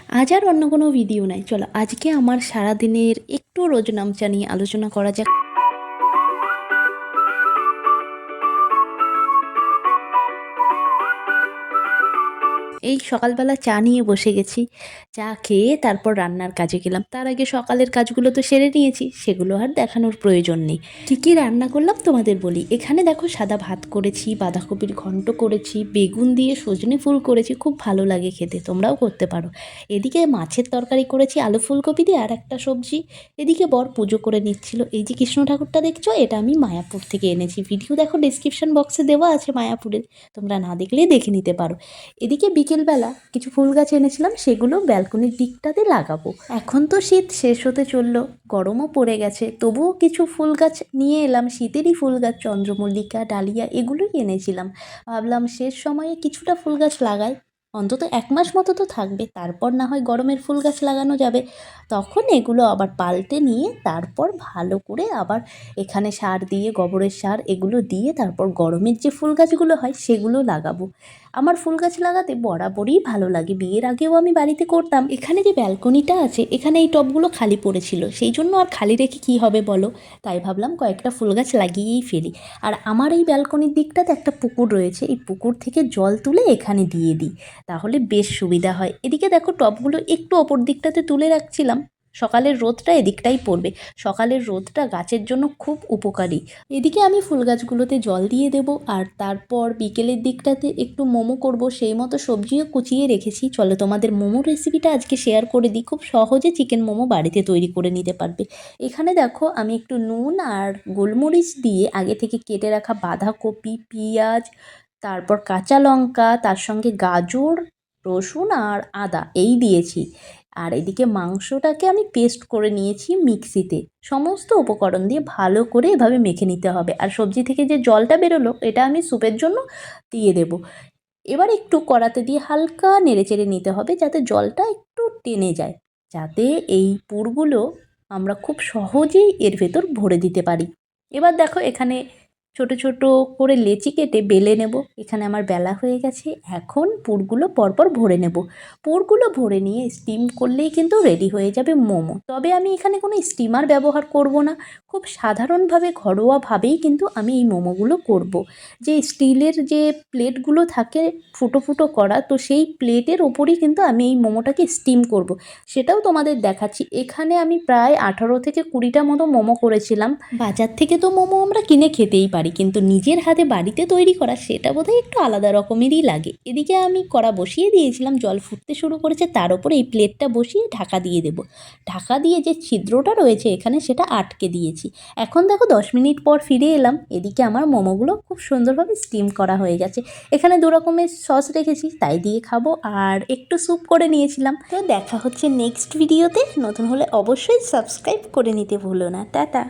আজ আর অন্য কোনো ভিডিও নাই, চলো আজকে আমার সারাদিনের একটু রোজনামচা নিয়ে আলোচনা করা যাক। এই সকালবেলা চা নিয়ে বসে গেছি, চা খেয়ে তারপর রান্নার কাজে গেলাম। তার আগে সকালের কাজগুলো তো সেরে নিয়েছি, সেগুলো আর দেখানোর প্রয়োজন নেই। কী কী রান্না করলাম তোমাদের বলি। এখানে দেখো সাদা ভাত করেছি, বাঁধাকপির ঘন্ট করেছি, বেগুন দিয়ে সজনে ফুল করেছি, খুব ভালো লাগে খেতে, তোমরাও করতে পারো। এদিকে মাছের তরকারি করেছি আলু ফুলকপি দিয়ে, আর একটা সবজি। এদিকে বর পুজো করে নিচ্ছিল। এই যে কৃষ্ণ ঠাকুরটা দেখছো, এটা আমি মায়াপুর থেকে এনেছি। ভিডিও দেখো ডেসক্রিপশন বক্সে দেওয়া আছে মায়াপুরের, তোমরা না দেখলে দেখে নিতে পারো। এদিকে বিকেলবেলা কিছু ফুল গাছ এনেছিলাম, সেগুলো ব্যালকনির দিকটাতে লাগাবো। এখন তো শীত শেষ হতে চললো, গরমও পড়ে গেছে, তবুও কিছু ফুল গাছ নিয়ে এলাম। শীতেরই ফুল গাছ, চন্দ্রমল্লিকা, ডালিয়া এগুলোই এনেছিলাম। ভাবলাম শেষ সময়ে কিছুটা ফুল গাছ লাগাই, অন্তত 1 মাস মতো তো থাকবে, তারপর না হয় গরমের ফুল গাছ লাগানো যাবে। তখন এগুলো আবার পাল্টে নিয়ে তারপর ভালো করে আবার এখানে সার দিয়ে, গোবরের সার এগুলো দিয়ে তারপর গরমের যে ফুল গাছগুলো হয় সেগুলো লাগাবো। আমার ফুল গাছ লাগাতে বরাবরই ভালো লাগে, বিয়ের আগেও আমি বাড়িতে করতাম। এখানে যে ব্যালকনিটা আছে, এখানে এই টবগুলো খালি পড়েছিল, সেই জন্য আর খালি রেখে কী হবে বলো, তাই ভাবলাম কয়েকটা ফুল গাছ লাগিয়েই ফেলি। আর আমার এই ব্যালকনির দিকটাতে একটা পুকুর রয়েছে, এই পুকুর থেকে জল তুলে এখানে দিয়ে দিই, তাহলে বেশ সুবিধা হয়। এদিকে দেখো টবগুলো একটু ওপর দিকটাতে তুলে রাখছিলাম, সকালের রোদটা এদিকটাই পড়বে, সকালের রোদটা গাছের জন্য খুব উপকারী। এদিকে আমি ফুল গাছগুলোতে জল দিয়ে দেবো, আর তারপর বিকেলের দিকটাতে একটু মোমো করব, সেই মতো সবজিও কুচিয়ে রেখেছি। চলো তোমাদের মোমোর রেসিপিটা আজকে শেয়ার করে দিই, খুব সহজে চিকেন মোমো বাড়িতে তৈরি করে নিতে পারবে। এখানে দেখো আমি একটু নুন আর গোলমরিচ দিয়ে আগে থেকে কেটে রাখা বাঁধাকপি, পেঁয়াজ, তারপর কাঁচা লঙ্কা, তার সঙ্গে গাজর, রসুন আর আদা এই দিয়েছি। আর এদিকে মাংসটাকে আমি পেস্ট করে নিয়েছি মিক্সিতে। সমস্ত উপকরণ দিয়ে ভালো করে এভাবে মেখে নিতে হবে। আর সবজি থেকে যে জলটা বেরোলো, এটা আমি স্যুপের জন্য দিয়ে দেব। এবার একটু কড়াতে দিয়ে হালকা নেড়েচেড়ে নিতে হবে, যাতে জলটা একটু টেনে যায়, যাতে এই পুরগুলো আমরা খুব সহজেই এর ভেতর ভরে দিতে পারি। এবার দেখো এখানে ছোট ছোট করে লেচি কেটে বেলে নেব। এখানে আমার বেলা হয়ে গেছে, এখন পুরগুলো পরপর ভরে নেব। পুরগুলো ভরে নিয়ে স্টিম করলেই কিন্তু রেডি হয়ে যাবে মোমো। তবে আমি এখানে কোনো স্টিমার ব্যবহার করব না, খুব সাধারণভাবে ঘরোয়াভাবেই কিন্তু আমি এই মোমোগুলো করব। যে স্টিলের যে প্লেটগুলো থাকে ফুটো ফুটো করা, তো সেই প্লেটের ওপরই কিন্তু আমি এই মোমোটাকে স্টিম করব, সেটাও তোমাদের দেখাচ্ছি। এখানে আমি প্রায় 18 থেকে 20টা মতো মোমো করেছিলাম। বাজার থেকে তো মোমো আমরা কিনে খেতেই পারি, কিন্তু নিজের হাতে বাড়িতে তৈরি করা সেটা বোধহয় একটু আলাদা রকমেরই লাগে। এদিকে আমি কড়া বসিয়ে দিয়েছিলাম, জল ফুটতে শুরু করেছে, তার উপরে এই প্লেটটা বসিয়ে ঢাকা দিয়ে দেব। ঢাকা দিয়ে যে ছিদ্রটা রয়েছে এখানে, সেটা আটকে দিয়েছি। এখন দেখো 10 মিনিট পর ফিরে এলাম, এদিকে আমার মোমোগুলো খুব সুন্দরভাবে স্টিম করা হয়ে গেছে। এখানে 2 রকমের সস রেখেছি, তাই দিয়ে খাবো, আর একটু স্যুপ করে নিয়েছিলাম। তো দেখা হচ্ছে নেক্সট ভিডিওতে। নতুন হলে অবশ্যই সাবস্ক্রাইব করে নিতে ভুলো না। টাটা।